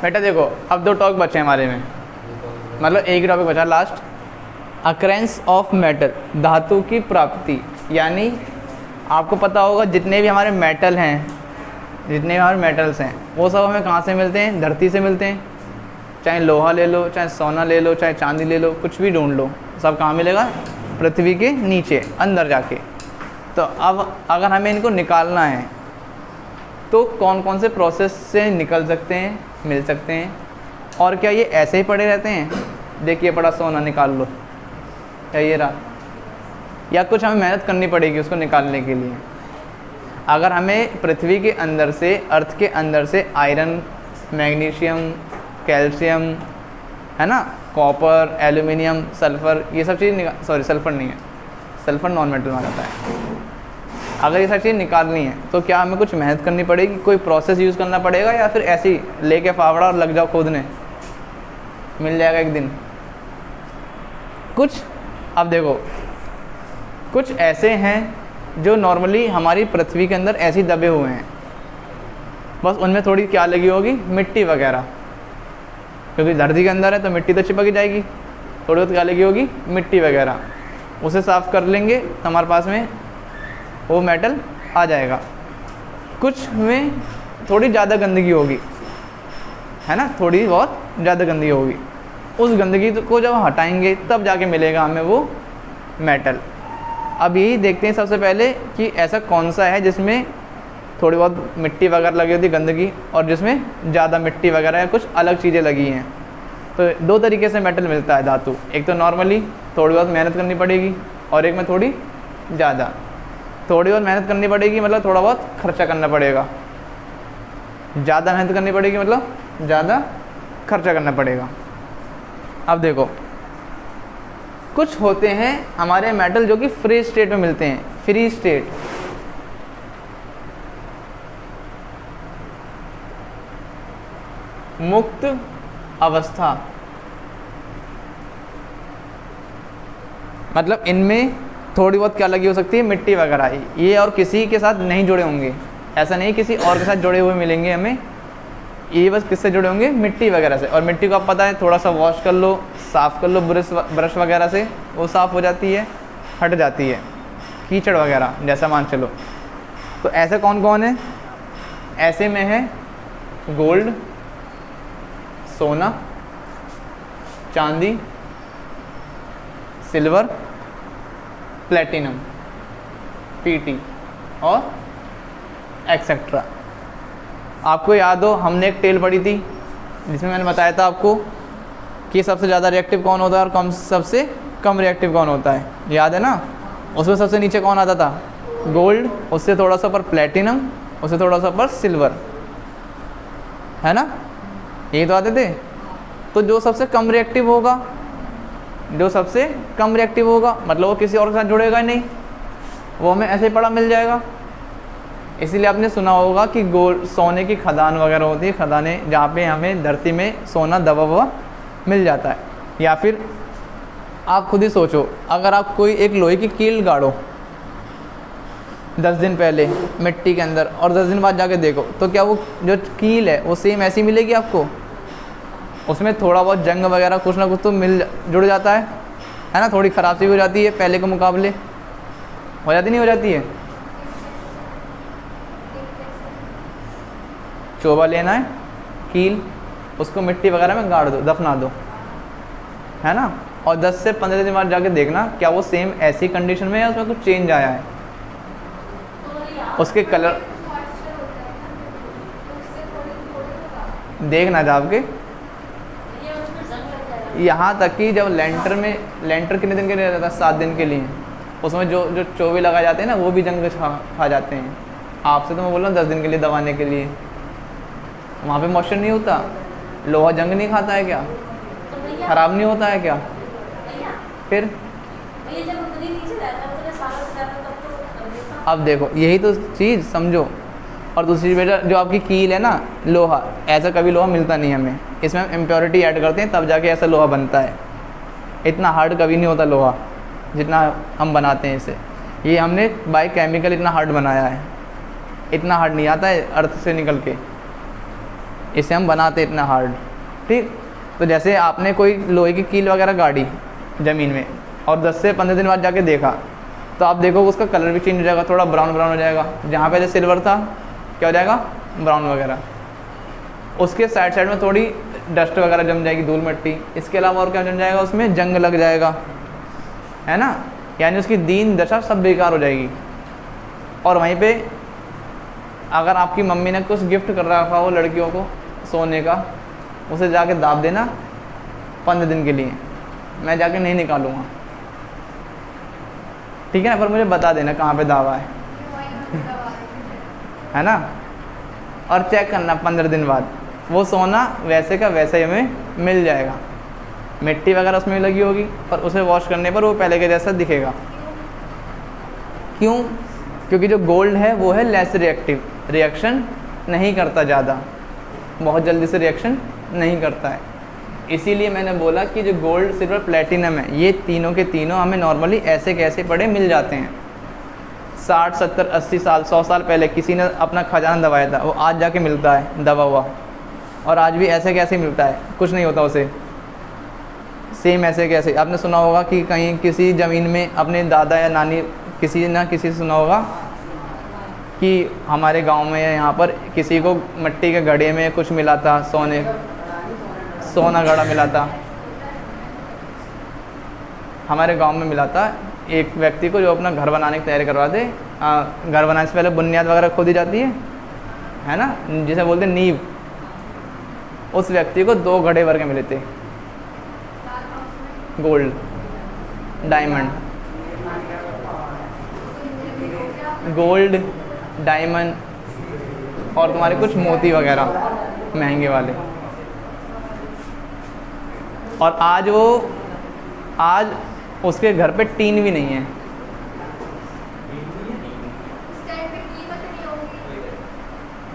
बेटा देखो, अब 2 टॉपिक बचे हमारे में, मतलब एक ही टॉपिक बचा लास्ट, अक्रेंस ऑफ मेटल, धातु की प्राप्ति। यानी आपको पता होगा जितने भी हमारे मेटल हैं, जितने भी हमारे मेटल्स हैं, वो सब हमें कहाँ से मिलते हैं? धरती से मिलते हैं। चाहे लोहा ले लो, चाहे सोना ले लो, चाहे चांदी ले लो, कुछ भी ढूंढ लो, सब कहाँ मिलेगा? पृथ्वी के नीचे अंदर जाके। तो अब अगर हमें इनको निकालना है तो कौन कौन से प्रोसेस से निकल सकते हैं, मिल सकते हैं? और क्या ये ऐसे ही पड़े रहते हैं? देखिए पड़ा सोना, निकाल लो, क्या ये रहा? या कुछ हमें मेहनत करनी पड़ेगी उसको निकालने के लिए। अगर हमें पृथ्वी के अंदर से, अर्थ के अंदर से आयरन, मैग्नीशियम, कैल्शियम, है ना, कॉपर, एल्यूमिनियम, सल्फ़र, ये सब चीज़ सॉरी सल्फ़र नहीं है, सल्फ़र नॉन मेटल में आता है। अगर ये सारी चीज़ निकालनी है तो क्या हमें कुछ मेहनत करनी पड़ेगी, कोई प्रोसेस यूज़ करना पड़ेगा, या फिर ऐसे ही लेके फावड़ा और लग जाओ खोदने, मिल जाएगा एक दिन? कुछ अब देखो, कुछ ऐसे हैं जो नॉर्मली हमारी पृथ्वी के अंदर ऐसे ही दबे हुए हैं, बस उनमें थोड़ी क्या लगी होगी? मिट्टी वगैरह, क्योंकि धरती के अंदर है तो मिट्टी तो चिपक जाएगी, थोड़ी बहुत क्या लगी होगी? मिट्टी वगैरह। उसे साफ़ कर लेंगे तो हमारे पास में वो मेटल आ जाएगा। कुछ में थोड़ी ज़्यादा गंदगी होगी, है ना, थोड़ी बहुत ज़्यादा गंदगी होगी, उस गंदगी को जब हटाएंगे तब जाके मिलेगा हमें वो मेटल। अब यही देखते हैं सबसे पहले कि ऐसा कौन सा है जिसमें थोड़ी बहुत मिट्टी वगैरह लगी होती है, गंदगी, और जिसमें ज़्यादा मिट्टी वगैरह या कुछ अलग चीज़ें लगी हैं। तो 2 तरीके से मेटल मिलता है, धातु। एक तो नॉर्मली थोड़ी बहुत मेहनत करनी पड़ेगी, और एक में थोड़ी ज़्यादा। थोड़ी बहुत मेहनत करनी पड़ेगी मतलब थोड़ा बहुत खर्चा करना पड़ेगा, ज़्यादा मेहनत करनी पड़ेगी मतलब ज़्यादा खर्चा करना पड़ेगा। अब देखो, कुछ होते हैं हमारे मेटल जो कि फ्री स्टेट में मिलते हैं, फ्री स्टेट। मुक्त अवस्था, मतलब इनमें थोड़ी बहुत क्या लगी हो सकती है? मिट्टी वगैरह। ये और किसी के साथ नहीं जुड़े होंगे, ऐसा नहीं किसी और के साथ जुड़े हुए मिलेंगे हमें, ये बस किससे जुड़े होंगे? मिट्टी वगैरह से। और मिट्टी को आप पता है, थोड़ा सा वॉश कर लो, साफ़ कर लो ब्रश वगैरह से, वो साफ़ हो जाती है, हट जाती है, कीचड़ वगैरह जैसा मान चलो। तो ऐसे कौन कौन है? ऐसे में है गोल्ड, सोना, चांदी, सिल्वर, प्लेटिनम, पीटी और एक्सेट्रा। आपको याद हो हमने एक टेल पढ़ी थी जिसमें मैंने बताया था आपको कि सबसे ज़्यादा रिएक्टिव कौन होता है और सबसे कम रिएक्टिव कौन होता है, याद है ना? उसमें सबसे नीचे कौन आता था? गोल्ड, उससे थोड़ा सा ऊपर प्लेटिनम, उससे थोड़ा सा ऊपर सिल्वर, है ना? यही तो आते थे। तो जो सबसे कम रिएक्टिव होगा, जो सबसे कम रिएक्टिव होगा मतलब वो किसी और के साथ जुड़ेगा ही नहीं, वो हमें ऐसे ही पड़ा मिल जाएगा। इसीलिए आपने सुना होगा कि गोल्ड, सोने की खदान वगैरह होती है, खदानें जहाँ पे हमें धरती में सोना दबा हुआ मिल जाता है। या फिर आप खुद ही सोचो, अगर आप कोई एक लोहे की कील गाड़ो 10 दिन पहले मिट्टी के अंदर और 10 दिन बाद जाके देखो, तो क्या वो जो कील है वो सेम ऐसी मिलेगी आपको? उसमें थोड़ा बहुत जंग वगैरह कुछ ना कुछ तो जुड़ जाता है ना? थोड़ी ख़राब सी भी हो जाती है पहले के मुकाबले, हो जाती नहीं हो जाती है? चोबा लेना है, कील, उसको मिट्टी वगैरह में गाड़ दो, दफना दो, है ना? और 10 से 15 दिन बाद जाके देखना क्या वो सेम ऐसी कंडीशन में है, उसमें कुछ चेंज आया है, उसके कलर देखना जाब के। यहाँ तक कि जब लेंटर कितने दिन के लिए रहता है? 7 दिन के लिए। उसमें जो चोवे लगाए जाते हैं ना, वो भी जंग खा जाते हैं। आपसे तो मैं बोल रहा हूँ 10 दिन के लिए दबाने के लिए, वहाँ पे मॉइस्चर नहीं होता, लोहा जंग नहीं खाता है क्या? ख़राब नहीं होता है क्या? फिर अब देखो, यही तो चीज़ समझो। और दूसरी बेटा, जो आपकी कील है ना, लोहा, ऐसा कभी लोहा मिलता नहीं हमें, इसमें हम इम्प्योरिटी ऐड करते हैं तब जाके ऐसा लोहा बनता है। इतना हार्ड कभी नहीं होता लोहा जितना हम बनाते हैं इसे। ये हमने बाय केमिकल इतना हार्ड बनाया है, इतना हार्ड नहीं आता है अर्थ से निकल के। इसे हम बनाते इतना हार्ड। ठीक, तो जैसे आपने कोई लोहे की कील वगैरह गाड़ी ज़मीन में और 10 से 15 दिन बाद जाके देखा, तो आप देखो उसका कलर भी चेंज हो जाएगा, थोड़ा ब्राउन ब्राउन हो जाएगा। जहाँ पे सिल्वर था क्या हो जाएगा, ब्राउन वगैरह। उसके साइड साइड में थोड़ी डस्ट वगैरह जम जाएगी, धूल मिट्टी। इसके अलावा और क्या जम जाएगा, उसमें जंग लग जाएगा, है ना, यानी उसकी दीन दशा सब बेकार हो जाएगी। और वहीं पे अगर आपकी मम्मी ने कुछ गिफ्ट कर रखा हो लड़कियों को सोने का, उसे जाके दाब देना 15 दिन के लिए, मैं जाके नहीं निकालूंगा, ठीक है ना, पर मुझे बता देना कहाँ पे दावा है ना। और चेक करना 15 दिन बाद वो सोना वैसे का वैसे ही हमें मिल जाएगा। मिट्टी वगैरह उसमें लगी होगी, पर उसे वॉश करने पर वो पहले के जैसा दिखेगा। क्यों? क्योंकि जो गोल्ड है वो है लेस रिएक्टिव, रिएक्शन नहीं करता ज़्यादा, बहुत जल्दी से रिएक्शन नहीं करता है। इसीलिए मैंने बोला कि जो गोल्ड, सिल्वर, प्लेटिनम है, ये तीनों के तीनों हमें नॉर्मली ऐसे कैसे पड़े मिल जाते हैं। 60, 70, 80 साल, 100 साल पहले किसी ने अपना खजाना दबाया था, वो आज जाके मिलता है दबा हुआ, और आज भी ऐसे कैसे मिलता है, कुछ नहीं होता उसे। सेम ऐसे कैसे, आपने सुना होगा कि कहीं किसी ज़मीन में अपने दादा या नानी किसी ना किसी से सुना होगा कि हमारे गांव में यहाँ पर किसी को मिट्टी के घड़े में कुछ मिला था, सोना घड़ा मिला था। हमारे गांव में मिला था एक व्यक्ति को जो अपना घर बनाने की तैयारी करवा दे। घर बनाने से पहले बुनियाद वगैरह खोदी जाती है ना, जिसे बोलते हैं नींव। उस व्यक्ति को 2 घड़े भर के मिले थे गोल्ड, डायमंड, गोल्ड, डायमंड और तुम्हारे कुछ मोती वगैरह महंगे वाले। और आज उसके घर पे टीन भी नहीं है।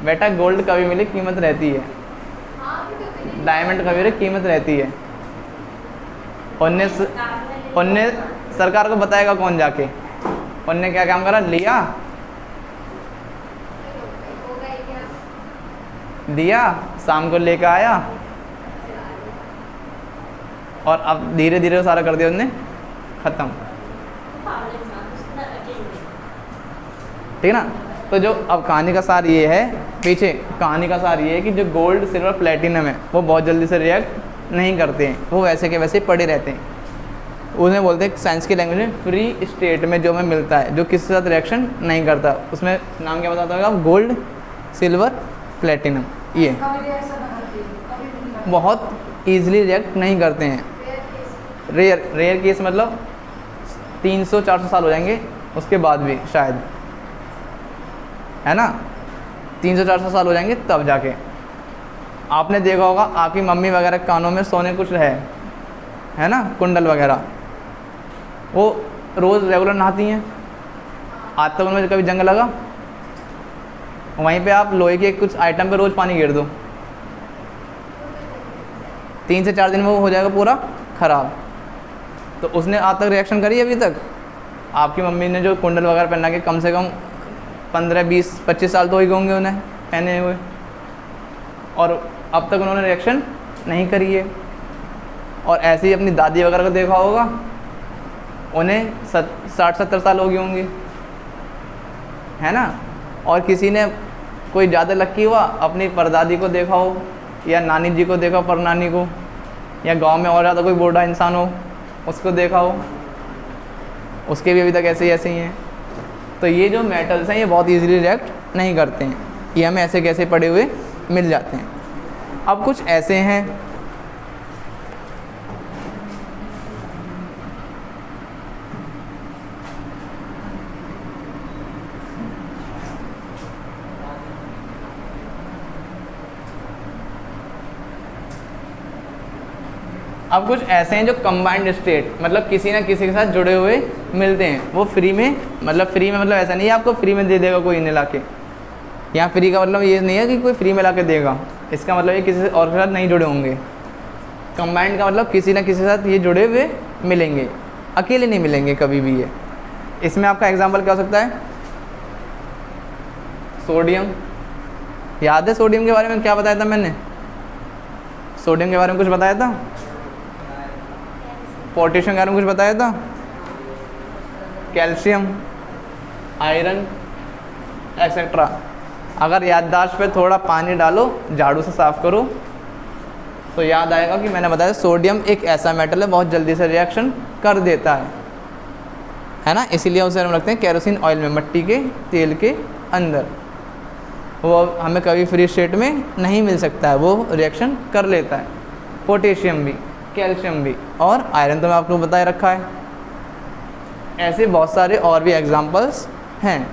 बेटा गोल्ड कभी मिले कीमत रहती है, डायमंड कभी मिले कीमत रहती है। उनने सरकार को बताएगा कौन जाके, उनने क्या काम करा, लिया, दिया, शाम को लेकर आया, और अब धीरे धीरे सारा कर दिया उनने ख़त्म। ठीक है ना। तो जो अब कहानी का सार ये है, पीछे कहानी का सार ये है कि जो गोल्ड, सिल्वर, प्लेटिनम है वो बहुत जल्दी से रिएक्ट नहीं करते हैं, वो वैसे के वैसे पड़े रहते हैं। उन्हें बोलते हैं साइंस की लैंग्वेज में फ्री स्टेट में जो हमें मिलता है, जो किसी के साथ रिएक्शन नहीं करता। उसमें नाम क्या बताता होगा, गोल्ड, सिल्वर, प्लेटिनम। ये बहुत ईजिली रिएक्ट नहीं करते हैं। रेयर केस मतलब 300-400 साल हो जाएंगे उसके बाद भी शायद, है ना, 300-400 साल हो जाएंगे तब जाके। आपने देखा होगा आपकी मम्मी वगैरह कानों में सोने कुछ है ना, कुंडल वगैरह, वो रोज़ रेगुलर नहाती हैं, आज तक उनमें कभी जंग लगा? वहीं पे आप लोहे के कुछ आइटम पे रोज़ पानी गिर दो, 3 से 4 दिन में वो हो जाएगा पूरा ख़राब। तो उसने आज तक रिएक्शन करी अभी तक? आपकी मम्मी ने जो कुंडल वगैरह पहना के कम से कम 15, 20, 25 साल तो हो ही होंगे उन्हें पहने हुए, और अब तक उन्होंने रिएक्शन नहीं करी है। और ऐसे ही अपनी दादी वगैरह को देखा होगा, उन्हें 60-70 साल हो गए होंगे, है ना। और किसी ने कोई ज़्यादा लक्की हुआ, अपनी परदादी को देखा हो, या नानी जी को देखा, परनानी को, या गांव में और ज़्यादा कोई बूढ़ा इंसान हो उसको देखा हो, उसके भी अभी तक ऐसे ही हैं। तो ये जो मेटल्स हैं ये बहुत इजीली रिएक्ट नहीं करते हैं, ये हमें ऐसे कैसे पड़े हुए मिल जाते हैं। अब कुछ ऐसे हैं अब कुछ ऐसे हैं जो कंबाइंड स्टेट, मतलब किसी ना किसी के साथ जुड़े हुए मिलते हैं। वो फ्री में मतलब ऐसा नहीं है आपको फ्री में दे देगा कोई इन्हें लाके। यहाँ फ्री का मतलब ये नहीं है कि कोई फ्री में लाके देगा, इसका मतलब ये किसी और के साथ नहीं जुड़े होंगे। कंबाइंड का मतलब किसी ना किसी के साथ ये जुड़े हुए मिलेंगे, अकेले नहीं मिलेंगे कभी भी। ये इसमें आपका एग्जाम्पल क्या हो सकता है, सोडियम। याद है सोडियम के बारे में क्या बताया था मैंने? सोडियम के बारे में कुछ बताया था, पोटेशियम के बारे में कुछ बताया था, कैल्शियम, आयरन एक्सेट्रा। अगर याददाश्त पे थोड़ा पानी डालो, झाड़ू से साफ़ करो, तो याद आएगा कि मैंने बताया सोडियम एक ऐसा मेटल है बहुत जल्दी से रिएक्शन कर देता है ना, इसीलिए उसे हम रखते हैं केरोसिन ऑयल में, मिट्टी के तेल के अंदर। वो हमें कभी फ्री स्टेट में नहीं मिल सकता है, वो रिएक्शन कर लेता है। पोटेशियम भी, कैल्शियम भी, और आयरन तो मैं आपको बताए रखा है। ऐसे बहुत सारे और भी एग्जांपल्स हैं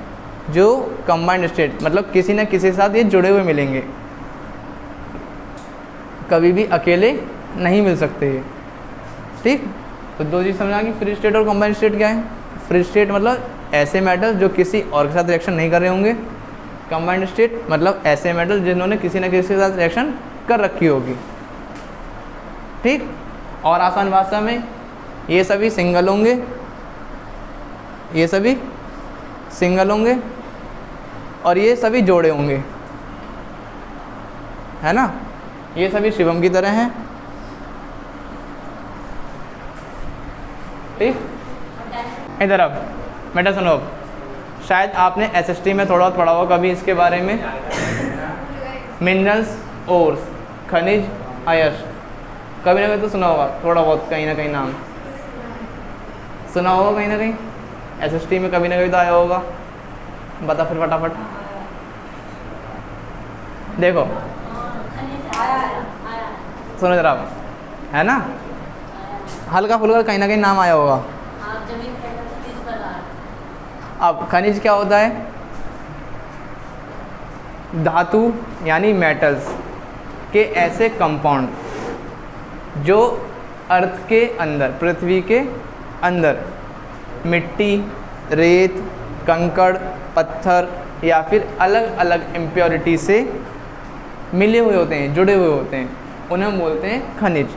जो कंबाइंड स्टेट, मतलब किसी न किसी के साथ ये जुड़े हुए मिलेंगे, कभी भी अकेले नहीं मिल सकते ये। ठीक, तो दो चीज़ समझा कि फ्री स्टेट और कंबाइंड स्टेट क्या है। फ्री स्टेट मतलब ऐसे मेटल जो किसी और के साथ रिएक्शन नहीं कर रहे होंगे, कंबाइंड स्टेट मतलब ऐसे मेटल जिन्होंने किसी न किसी के साथ रिएक्शन कर रखी होगी। ठीक, और आसान भाषा में ये सभी सिंगल होंगे, ये सभी सिंगल होंगे, और ये सभी जोड़े होंगे, है ना। ये सभी शिवम की तरह हैं। ठीक, इधर अब बेटा सुनो, अब शायद आपने एसएसटी में थोड़ा बहुत पढ़ा होगा कभी इसके बारे में, मिनरल्स, ओर्स, खनिज, अयस्क, कभी ना कभी तो सुना होगा थोड़ा बहुत, कहीं ना कहीं नाम सुना होगा, कहीं ना कहीं एसएसटी में कभी ना कभी तो आया होगा। बता फिर फटाफट। देखो सुनो जरा, है ना, हल्का फुल्का कहीं ना कहीं नाम आया होगा। अब खनिज क्या होता है, धातु यानी मेटल्स के ऐसे कंपाउंड जो अर्थ के अंदर, पृथ्वी के अंदर मिट्टी, रेत, कंकड़, पत्थर या फिर अलग अलग इम्प्योरिटी से मिले हुए होते हैं, जुड़े हुए होते हैं, उन्हें हम बोलते हैं खनिज।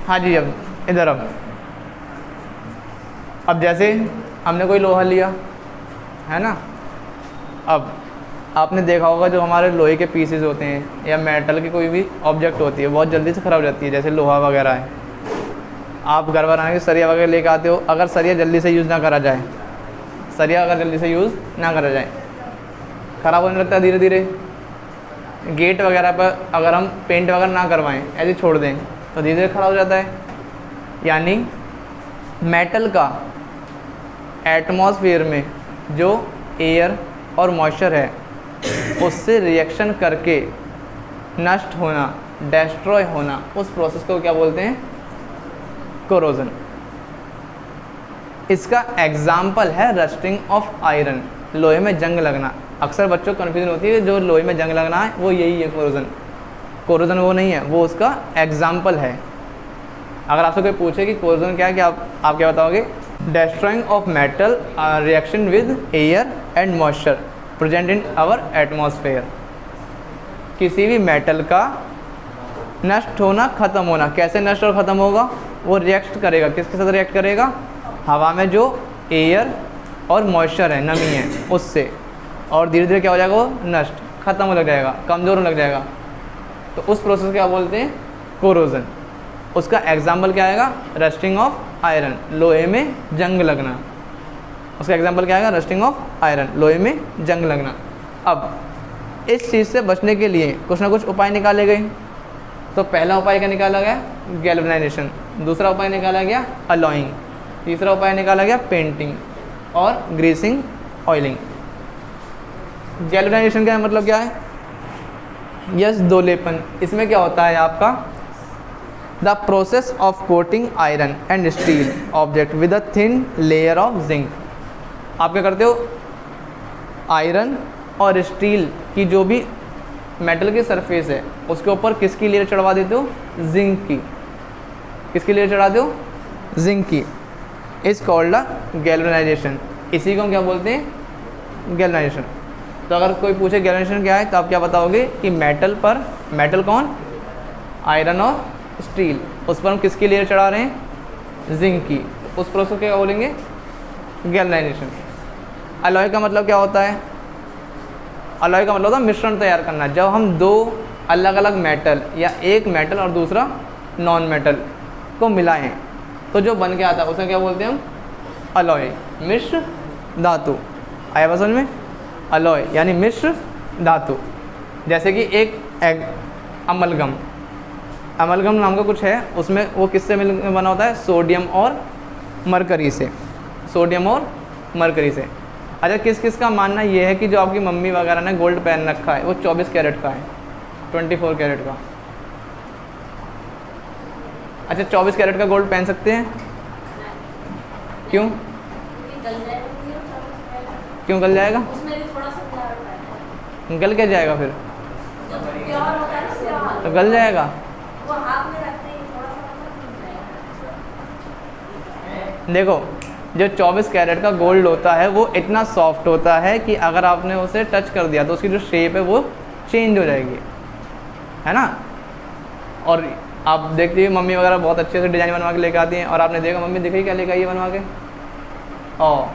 हाँ जी, अब इधर अब जैसे हमने कोई लोहा लिया है ना, अब आपने देखा होगा जो हमारे लोहे के पीसेस होते हैं या मेटल की कोई भी ऑब्जेक्ट होती है बहुत जल्दी से ख़राब हो जाती है, जैसे लोहा वगैरह है। आप घर बनाने के सरिया वगैरह लेकर आते हो, अगर सरिया जल्दी से यूज़ ना करा जाए, सरिया अगर जल्दी से यूज़ ना करा जाए ख़राब होने लगता है धीरे धीरे। गेट वगैरह पर अगर हम पेंट वगैरह ना करवाएं, ऐसे छोड़ दें तो धीरे धीरे ख़राब हो जाता है। यानी मेटल का एटमॉस्फेयर में जो एयर और मॉइस्चर है उससे रिएक्शन करके नष्ट होना, डेस्ट्रॉय होना, उस प्रोसेस को क्या बोलते हैं? कोरोजन। इसका एग्जाम्पल है रस्टिंग ऑफ आयरन, लोहे में जंग लगना। अक्सर बच्चों को कन्फ्यूजन होती है जो लोहे में जंग लगना है वो यही है कोरोजन। कोरोजन वो नहीं है, वो उसका एग्जाम्पल है। अगर आपसे कोई पूछे कि कोरोजन क्या है, कि आप क्या बताओगे? Destroying of metal reaction with air and moisture present in our atmosphere. किसी भी मेटल का नष्ट होना, ख़त्म होना। कैसे नष्ट और ख़त्म होगा? वो रिएक्ट करेगा, किसके साथ रिएक्ट करेगा? हवा में जो एयर और मॉइस्चर है, नमी है, उससे, और धीरे धीरे क्या हो जाएगा? वो नष्ट, ख़त्म हो लग जाएगा, कमज़ोर होने लग जाएगा। तो उस प्रोसेस को क्या बोलते हैं? कोरोजन। उसका एग्जाम्पल क्या आएगा? रस्टिंग ऑफ आयरन, लोहे में जंग लगना। उसका एग्जाम्पल क्या आएगा? रस्टिंग ऑफ आयरन, लोहे में जंग लगना। अब इस चीज़ से बचने के लिए कुछ ना कुछ उपाय निकाले गए। तो पहला उपाय क्या निकाला गया? गैल्वेनाइजेशन। दूसरा उपाय निकाला गया अलॉइंग। तीसरा उपाय निकाला गया पेंटिंग और ग्रीसिंग, ऑयलिंग। गैल्वेनाइजेशन का मतलब क्या है? यस, दोलेपन। इसमें क्या होता है आपका? The process of coating iron and steel object with a thin layer of zinc. आप क्या करते हो? आयरन और स्टील की जो भी मेटल की सरफेस है उसके ऊपर किसकी लेयर चढ़वा देते हो? जिंक की। किसकी लेयर चढ़ाते हो? जिंक की। Is called a galvanisation. इसी को हम क्या बोलते हैं? गैल्वेनाइजेशन। तो अगर कोई पूछे गैल्वेनाइजेशन क्या है तो आप क्या बताओगे? कि मेटल पर, मेटल कौन? आयरन और स्टील, उस पर हम किसकी लेयर चढ़ा रहे हैं? जिंक की। उस प्रोसेस को क्या बोलेंगे? गैल्वेनाइजेशन। अलॉय का मतलब क्या होता है? अलॉय का मतलब होता है मिश्रण तैयार करना। जब हम दो अलग अलग मेटल या एक मेटल और दूसरा नॉन मेटल को मिलाएं तो जो बन के आता है उसे क्या बोलते हैं हम? अलॉय, मिश्र धातु। आया बात समझ में? अलॉय यानी मिश्र धातु। जैसे कि एक अमलगम, अमलगम नाम का कुछ है, उसमें वो किससे मिल बना होता है? सोडियम और मरकरी से। सोडियम और मरकरी से। अच्छा, किस किस का मानना ये है कि जो आपकी मम्मी वगैरह ने गोल्ड पहन रखा है वो 24 कैरेट का है, 24 कैरेट का? अच्छा, 24 कैरेट का गोल्ड पहन सकते हैं? क्यों? क्यों गल जाएगा? गल क्या जाएगा फिर? तो गल जाएगा। देखो, जो 24 कैरेट का गोल्ड होता है वो इतना सॉफ्ट होता है कि अगर आपने उसे टच कर दिया तो उसकी जो शेप है वो चेंज हो जाएगी, है ना? और आप देखते हैं मम्मी वगैरह बहुत अच्छे से डिज़ाइन बनवा के लेके आती हैं, और आपने देखा मम्मी दिखाई क्या लेके आई है बनवा के, और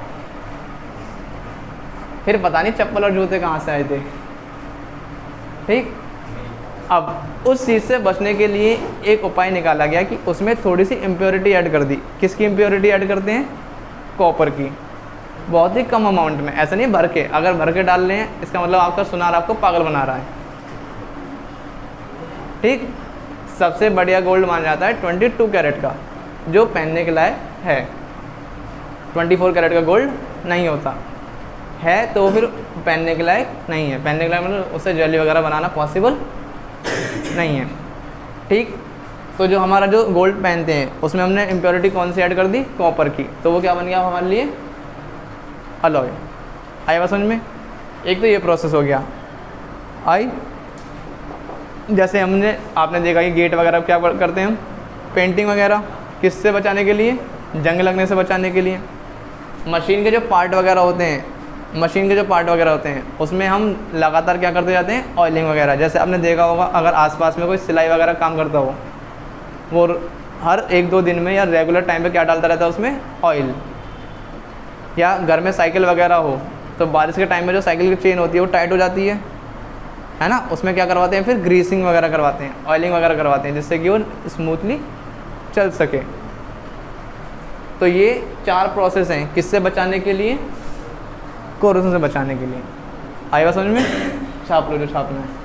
फिर पता नहीं चप्पल और जूते कहाँ से आए थे। ठीक, अब उस चीज़ से बचने के लिए एक उपाय निकाला गया कि उसमें थोड़ी सी इम्प्योरिटी ऐड कर दी। किसकी इम्प्योरिटी ऐड करते हैं? कॉपर की। बहुत ही कम अमाउंट में, ऐसा नहीं भर के। अगर भर के डाल रहे हैं इसका मतलब आपका सुनार आपको पागल बना रहा है। ठीक, सबसे बढ़िया गोल्ड माना जाता है 22 कैरेट का, जो पहनने के लायक है। 24 कैरेट का गोल्ड नहीं होता है, तो फिर पहनने के लायक नहीं है। पहनने के लायक मतलब उससे ज्वेलरी वगैरह बनाना पॉसिबल नहीं है। ठीक, तो जो हमारा जो गोल्ड पहनते हैं उसमें हमने इम्प्योरिटी कौन सी ऐड कर दी? कॉपर की। तो वो क्या बन गया हमारे लिए? अलॉय। आई बात समझ में? एक तो ये प्रोसेस हो गया। आई, जैसे हमने, आपने देखा कि गेट वगैरह क्या करते हैं हम? पेंटिंग वगैरह किससे बचाने के लिए? जंग लगने से बचाने के लिए। मशीन के जो पार्ट वगैरह होते हैं, मशीन के जो पार्ट वगैरह होते हैं उसमें हम लगातार क्या करते जाते हैं? ऑयलिंग वगैरह। जैसे आपने देखा होगा अगर आसपास में कोई सिलाई वगैरह काम करता हो, वो हर 1-2 दिन में या रेगुलर टाइम पे क्या डालता रहता है उसमें, ऑयल। या घर में साइकिल वगैरह हो तो बारिश के टाइम में जो साइकिल की चेन होती है वो टाइट हो जाती है ना, उसमें क्या करवाते हैं फिर ग्रीसिंग वगैरह करवाते हैं, ऑयलिंग वगैरह करवाते हैं, जिससे कि वो स्मूथली चल सके। तो ये 4 प्रोसेस हैं किससे बचाने के लिए, कोरोजन से बचाने के लिए। आई बात समझ में? छाप लो जो छापना है।